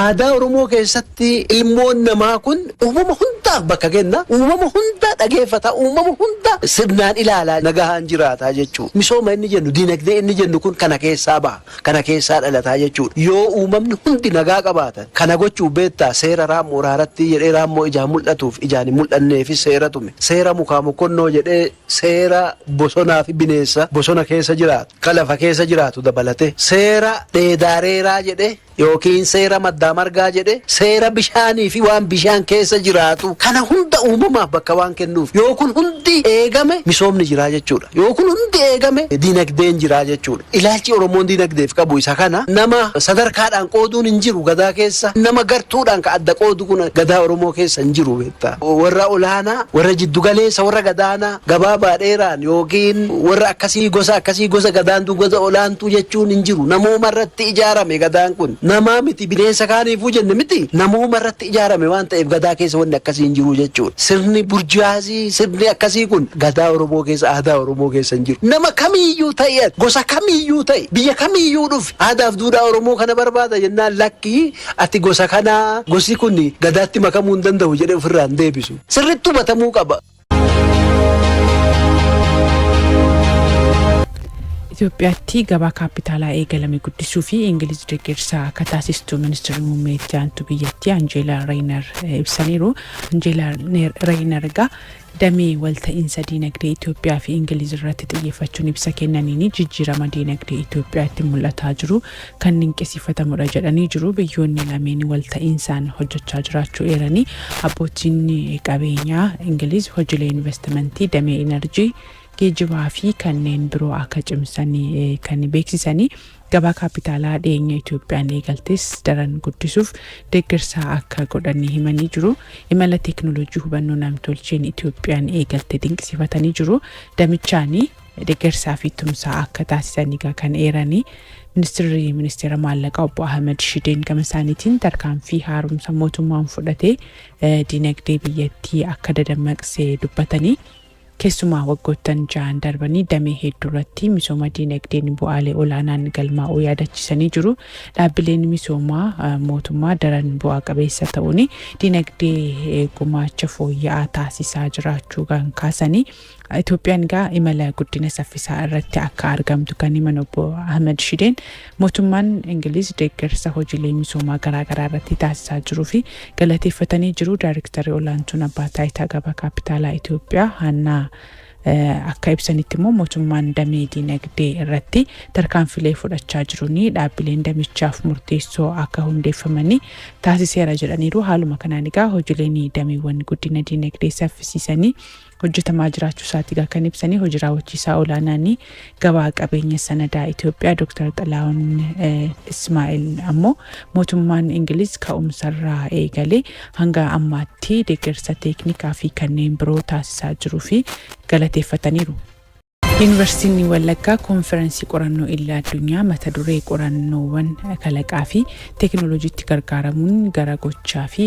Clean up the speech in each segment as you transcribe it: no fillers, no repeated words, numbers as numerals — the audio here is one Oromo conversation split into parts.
aadaa Oromoo keessatti ilmoon namaa kun uumama hundaaf bakka kenna, uumama hunda dhageeffata, uumama hunda sirnaan ilaalaa nagahaan jiraata jechuudha. Misooma inni jennu, diinagdee inni jennu kun kana keessaa baha, kana keessaa dhalataa jechuudha. Yoo uumamni hundi nagaa qabaatan kana gochuu beektaa seera raammoo raaratti jedhee raammoo ijaan mul'atuuf ijaan hin mul'anneefi seera tume. Seera mukaa mokonnoo jedhee seera bosonaa fi bineensa bosona keessa jiraatu, ka lafa keessa jiraatu dabalate. Seera dheedaareeraa jedhee yookiin seera maddaa margaa jedhe seera bishaanii fi waan bishaan keessa jiraatu kana hunda uumamaaf bakka waan kennuuf yoo kun hundi eegame misoomni jiraa jechuudha. Yoo kun hundi eegame diinagdeen jiraa jechuudha. Ilaalchi Oromoon diinagdeef qabu isa kana nama sadarkaadhaan qooduun hin jiru gadaa keessa, nama gartuudhaan ka adda qoodu kun gadaa Oromoo keessa hin jiru beektaa. Warra olaanaa, warra jiddugaleessa, warra gadaanaa gabaabaa dheeraan yookiin warra akkasii gosa gadaantu gosa olaantuu jechuun hin jiru. Namooma irratti ijaarame gadaan kun. Nama miti bineensa kaaniifuu jenne miti namooma irratti ijaarame waan ta'eef gadaa keessa wanni akkasii hin jiru jechuudha. Sirni burjaazii sirni akkasii kun gadaa Oromoo keessa aadaa Oromoo keessa hin jiru. Nama kamiiyyuu ta'e gosa kamiiyyuu ta'e biyya kamiiyyuu dhufe aadaaf duudhaa Oromoo kana barbaada jennaan lakkii ati gosa kanaa gosi kun gadaatti makamuu hin danda'u jedhee ofirraa hin deebisu. Sirriitti hubatamuu qaba. Itoophiyaatti gabaa kaapitaalaa eegalame guddisuu fi Ingiliz deeggarsa akka taasistuu ministeerri muummee itti aantu biyyattii Anjeelaa Reenar ibsaniiru. Anjeelaa Reenar egaa damee walta'iinsa diinagdee Itoophiyaa fi Ingiliz irratti xiyyeeffachuun ibsa kennaniin jijjiirama diinagdee Itoophiyaatti mul'ataa jiru kan dinqisiifatamudha jedhanii jiru. Biyyoonni lameen walta'iinsaan hojjechaa jiraachuu eeranii abbootiin qabeenyaa Ingiliz hojiilee investimentii damee enerjii geejjibaa fi kanneen biroo akka cimsanii kan beeksisanii gabaa kaapitaalaa dhiyeenya Itoophiyaan eegaltes daran guddisuuf deeggarsa akka godhanii himanii jiru. Imala teekinooloojii hubannoo namtolcheen Itoophiyaan eegalte dinqisiifatanii jiru. Damichaanii deeggarsaa fi tumsaa akka taasisanii kan eeranii ministeera maallaqaa obbo Ahmed Shideen gama isaaniitiin tarkaanfii haaromsa mootummaan fudhatee diinagdee biyyattii akka dadammaqsee dubbatanii keessumaa waggoottan 6 darbanii damee hedduu irratti misooma diinagdeen bu'aalee olaanaan galmaa'uu yaadachiisanii jiru. Dhaabbileen misoomaa mootummaa daran bu'aa qabeessa ta'uun diinagdee gumaacha fooyya'aa taasisaa jiraachuu kan kaasanii Itoophiyaan gaa imala guddina saffisaa irratti akka argamtu kan himan obbo Ahmed Shideen mootummaan Ingiliz deeggarsa hojiilee misoomaa garaagaraa irratti taasisaa jiruu fi galateeffatanii jiru. Daayirektarri olaantuun abbaa taayitaa gabaa kaapitaalaa Itoophiyaa Hannaa akka ibsanitti immoo mootummaan damee diinagdee irratti tarkaanfilee fudhachaa jiruun dhaabbileen damichaaf murteessoo akka hundeeffamanii taasiseera jedhaniiru. Haaluma kanaan egaa hojiileen dameewwan guddina diinagdee saffisiisanii hojjetamaa jiraachuu isaatii kan ibsanii hojii raawwachiisaa olaanaanii gabaa qabeenya sanadaa Itoophiyaa Dr. Xalaawun Ismaa'il ammoo mootummaan Ingiliz ka'umsarraa eegalee hanga ammaatti deeggarsa teeknikaa fi kanneen biroo taasisaa jiruu fi galateeffataniiru. Yuunivarsiitiin Wallaggaa konferensii qorannoo idil addunyaa mata duree qorannoowwan kalaqaa fi teekinooloojiitti gargaaramuun gara gochaa fi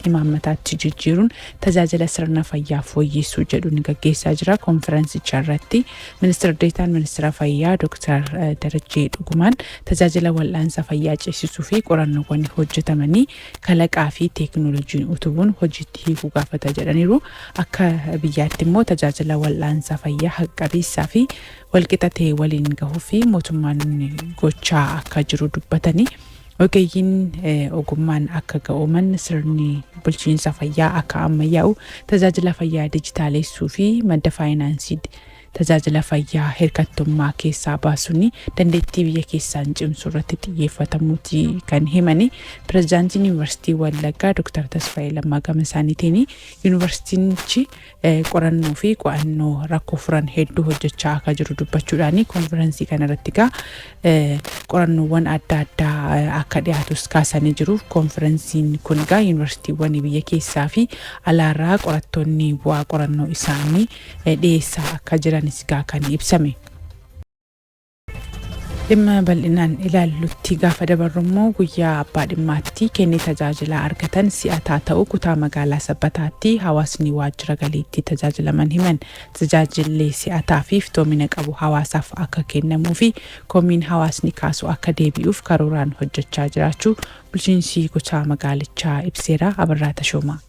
imaammataatti jijjiiruun tajaajila sirna fayyaa fooyyessuu jedhuun gaggeessaa jira. Konferensicha irratti ministeera deetaan ministeera fayyaa Dr. Darajjee Dhugumaan tajaajila wal'aansa fayyaa ceesisuu fi qorannoowwan hojjetamanii kalaqaa fi teekinooloojiin utubuun hojiitti hiikuu gaafata jedhaniiru. Akka biyyaatti immoo tajaajila wal'aansa fayyaa haqqabeessaa fi walqixatee waliin gahuu fi mootummaan gochaa akka jiru dubbatanii ogeeyyiin ogummaan akka ga'ooman sirni bulchiinsa fayyaa akka ammayyaa'u tajaajila fayyaa dijitaaleessuu fi madda faayinaansii tajaajila fayyaa hirkattummaa keessaa baasuun dandeettii biyya keessaan cimsuu irratti xiyyeeffatamuuti kan himani. Pireezidaantiin Yuunivarsiitii Wallaggaa Dr. Tasfaayee Lammaa gama isaaniitiin yuunivarsiitichi qorannoo fi qo'annoo rakkoo furan hedduu hojjechaa akka jiru dubbachuudhaan konferensii kana irratti qorannoowwan adda addaa akka dhiyaatus kaasanii jiru. Konferensiin kun yuunivarsiitiiwwan biyya keessaa fi alaarraa qorattoonni bu'aa qorannoo isaanii dhiyeessaa akka jiran kan ibsame. dhimma bal'inaan ilaallutti gaafa dabarru immoo guyyaa abbaa dhimmaatti kennee tajaajila argatan si'ataa ta'uu kutaa magaalaa Sabbataatti hawaasni waajjira galiitti tajaajilaman himan. Tajaajilli si'ataa fi iftoomina qabu hawaasaaf akka kennamuu fi komiin hawaasni kaasu akka deebi'uuf karooraan hojjechaa jiraachuu bulchiinsi kutaa magaalichaa ibseera. Abarraa Tashoomaa.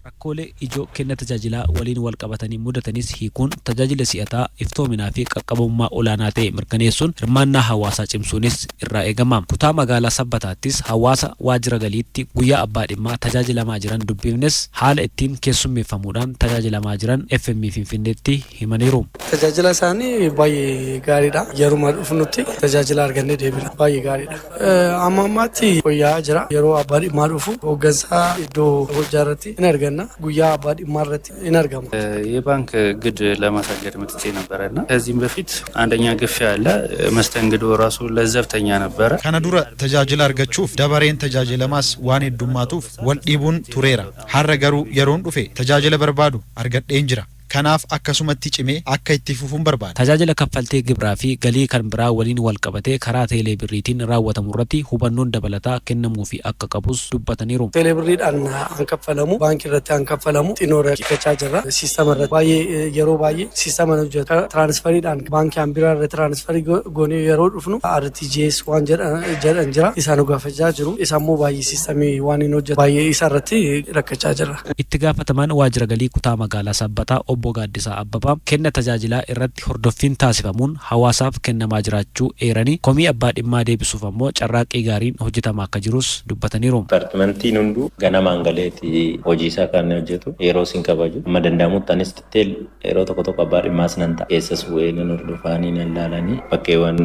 Rakkoolee ijoo kenna tajaajilaa waliin wal qabatanii mudatanis hiikuun tajaajila si'ataa iftoominaa fi qaqqabummaa olaanaa ta'e mirkaneessuun hirmaannaa hawaasaa cimsuunis irraa eegama. Kutaa magaalaa Sabbataattis hawaasa waajjira galiitti guyyaa abbaa dhimmaa tajaajilamaa jiran dubbifnes haala ittiin keessummeeffamuudhaan tajaajilamaa jiran FM Finfinneetti himaniiru. Tajaajila isaanii baay'ee gaariidha. Yeroo dhufnutti tajaajila argannee deebina. Baay'ee gaariidha. Amma ammaatti guyyaa jira. Yeroo abbaa dhimmaa dhufu hooggansaa iddoo hojjaarratti hin arganna. ጉያ አባዲ ማረት ይነርጋማ የባንክ ግድ ለማሳገድ መጥቼ ነበርና ከዚህም በፊት አንደኛ ግፍ ያለ መስተንግዶ ራሱ ለዘብተኛ ነበር ከነዱረ ተጃጅል አርገቹፍ ደበሬን ተጃጅለማስ ዋን ዱማቱፍ ወልዲቡን ቱሬራ ሐረገሩ የሮን ዱፌ ተጃጅለ በርባዱ አርገዴን ጅራ kanaaf akkasumatti cimee akka itti fufuun barbaada. Tajaajila kaffaltii gibraa fi galii kan biraa waliin wal qabatee karaa teelee birriitiin raawwatamu irratti hubannoon dabalataa kennamuu fi akka qabus dubbataniiru. Teelee birriidhaan an kaffalamu baankii irratti an kaffalamu xinoora kichaa jirra siistama irratti baay'ee yeroo baay'ee siistama hojjeta tiraansferiidhaan baankii an biraa irratti tiraansferii goonee yeroo dhufnu RTGS waan jedhan jira isaan gaafachaa jiru isaammoo baay'ee siistamii waan hin hojjetu baay'ee isa irratti rakkachaa jirra. Itti gaafatamaan waajjira galii kutaa magaalaa Sabbataa obbo Gaaddisa Abbabaa kenna tajaajilaa irratti hordoffiin taasifamuun hawaasaaf kennamaa jiraachuu eeranii komii abbaa dhimmaa deebisuuf ammoo carraaqqii gaariin hojjetamaa akka jirus dubbataniiru. Departimentiin hunduu ganamaan galeeti hojii isaa kan hojjetu yeroo sin kabaju amma danda'amutti anis titteel yeroo tokko tokko abbaa dhimmaas nan ta'a keessas bu'ee nan hordofanii nan laalanii bakkeewwan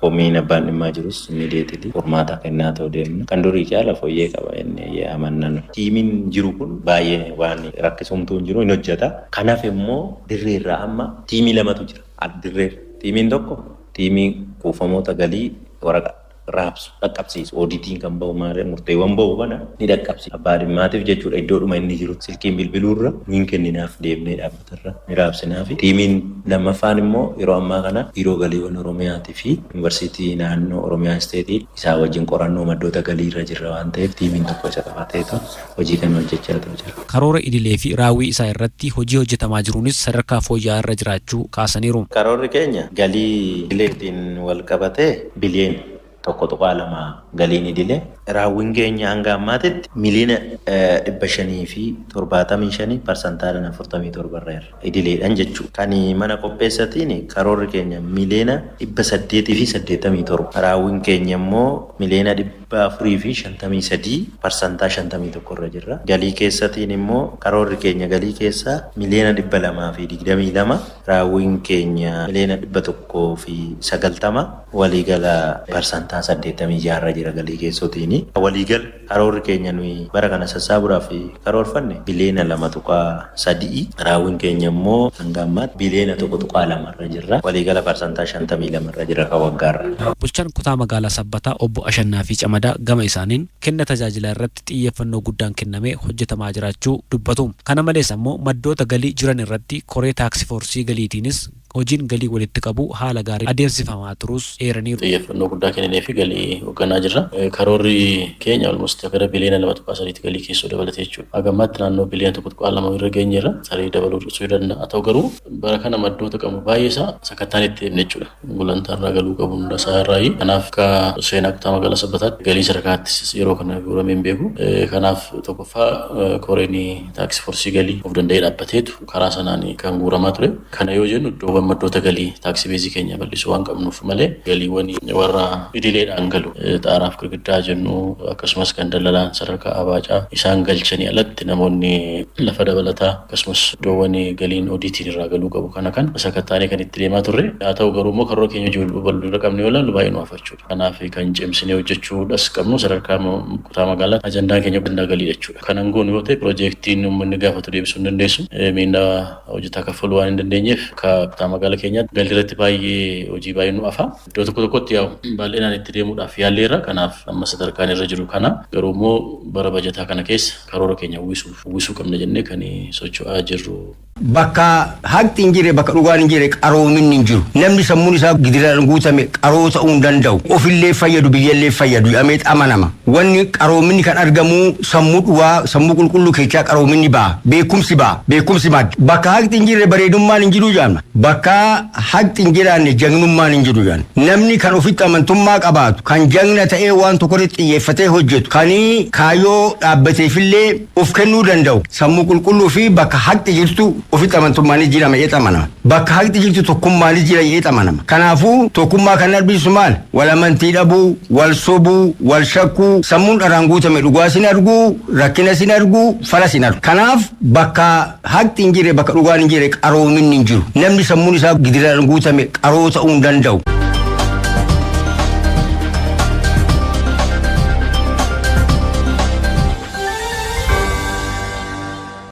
komiin abbaan dhimmaa jirus immediately furmaata kennaa ta'uu deemna. Kan durii caala fooyyee qaba jennee amannan. Tiimiin jiru kun baay'ee waan rakkisumtuu hin jiru hin hojjeta. Kanaaf immoo dirreerraa amma tiimii lamatu jira. Dirreerra. Tiimiin tokko tiimii kuufamoota galii waraqaa raabsu dhaqqabsiisu ooditiin kan bahu maaree murteewwan bahu kana ni dhaqqabsiisa. Abbaa dhimmaatiif jechuudha iddoodhuma inni jiru silkiin bilbiluurra nuyin kenninaaf deemnee dhaabbatarra ni raabsinaaf. Tiimiin lammaffaan immoo yeroo ammaa kana biiroo galiiwwan Oromiyaatii fi yuunivarsiitii naannoo Oromiyaa isteetii isaa wajjin qorannoo maddoota galiirra jirra waan ta'eef tiimiin tokko isa qabateetu hojii kan hojjechaa jira. Karoora idilee fi raawwii isaa irratti hojii hojjetamaa jiruunis sadarkaa fooyya'aa irra jiraachuu kaasaniiru. Karoorri keenya galii idileetiin wal qabatee biliyoona tokko tuqaa lama galiin idilee raawwiin keenya hanga ammaatitti miliyoona 575% 47 irra idileedhaan jechuudha. Kan mana qopheessatiin karoorri keenya miliyoona 887 raawwiin keenya immoo miliyoona 453% 51 irra jirra. Galii keessatiin immoo karoorri keenya galii keessaa miliyoona 222 raawwiin keenya miliyoona 190 waliigala parsantaa 86 irra jira galii keessootiin. Waliigal karoorri keenya nuyi bara kana sassaabuudhaaf karoorfanne biliyoona 2.3 raawwiin keenya immoo hanga ammaatti biliyoona 1.2 irra jirra. Waliigala parsantaa 52 irra jira kan waggaarra. Bulchaan kutaa magaalaa Sabbataa obbo Ashannaa fi Camadaa gama isaaniin kenna tajaajila irratti xiyyeeffannoo guddaan kennamee hojjetamaa jiraachuu dubbatu. Kana malees ammoo maddoota galii jiran irratti koree taaksii foorsii galiitiinis hojiin galii walitti qabu haala gaarii adeemsifamaa turus eeraniiru. Xiyyeeffannoo guddaa kennee fi galii hoogganaa jirra. Karoorri keenya almost gara biliyoona 2.3 galii keessoo dabalate jechuudha. Hagammaatti naannoo biliyoona 1.2 irra geenyeerra tarii dabaluu dhiisuu danda'a. Ta'u garuu bara kana maddoota qabu baay'ee isaa sakattaan itti deemne jechuudha. Gulantaa irraa galuu qabu hunda isaa irraayi. Kanaaf akka seenaa kutaa magaalaa Sabbataatti galii sadarkaatti yeroo kana guuramee hin beeku. Kanaaf tokkoffaa koreen taaksii foorsii galii of danda'ee dhaabbateetu karaa sanaan kan guuramaa ture. Kana yoo jennu iddoowwan maddoota galii taaksii beezii keenya bal'isuu waan qabnuuf malee galiiwwan warra idileedhaan galu xaaraaf girgiddaa jennu akkasumas kan dallalaan sadarkaa abaacaa isaan galchanii alatti namoonni lafa dabalataa akkasumas iddoowwan galiin oodiitiin irraa galuu qabu kana kan sakattaanee kan itti deemaa turre. Haa ta'u garuu immoo karoora keenya bal'uura qabne yoo ilaallu baay'ee nu haafachuudha. Kanaaf kan cimsinee hojjechuudhas qabnu sadarkaa kutaa magaalaa ajandaan keenya guddaa galii jechuudha. Kanan goonu yoo ta'e piroojeektiin uummanni gaafatu deebisuu hin dandeessu. Miindaa hojjetaa kaffaluu waan hin dandeenyeef kutaa magaalaa keenyaatti galii irratti baay'ee hojii baay'ee nu hafa. Iddoo tokkotti yaa'u bal'inaan itti deemuudhaaf yaalleerra. Kanaaf amma sadarkaan irra jiru kana garuu immoo bara bajataa kana keessa karoora keenya uwwisuu qabna jennee kan socho'aa jirru bakka haqni hin jirre bakka dhugaan hin jirre qaroominni hin jiru. Namni sammuun isaa gidiraan guutame qaroo ta'uu hin danda'u. Ofillee fayyadu biyyallee fayyadu jedhamee amanama. Wanni qaroominni kan argamu sammuu dhugaa sammuu qulqulluu keessaa qaroominni ba'a. Beekumsi ba'a. Beekumsi madda. Bakka haqni hin jirre bareedummaan hin jiru jaanna. Bakka haqni hin jiraanne jagnummaan hin jiru jaanna. Namni kan ofitti amantummaa qabaatu kan jagna ta'ee waan tokkorratti xiyyeeffatee hojjetu kan kaayyoo dhaabbateefillee of kennuu danda'u. Sammuu qulqulluu fi bakka haqni jirtu ofitti amantummaanis jirama jedhee amanama. Bakka haqni jirtu tokkummaanis jira jedhee amanama. Kanaafuu tokkummaa kan arbisu maal? Wal amantii dhabuu, wal sobuu, wal shakkuu, sammuun dharaan guutame dhugaa sin argu, rakkina sin argu, fala sin argu. Kanaaf bakka haqni hin jirre bakka dhugaan hin jirre qaroominni hin jiru. Namni sammuun isaa gidiraan guutame qaroo ta'uu hin danda'u.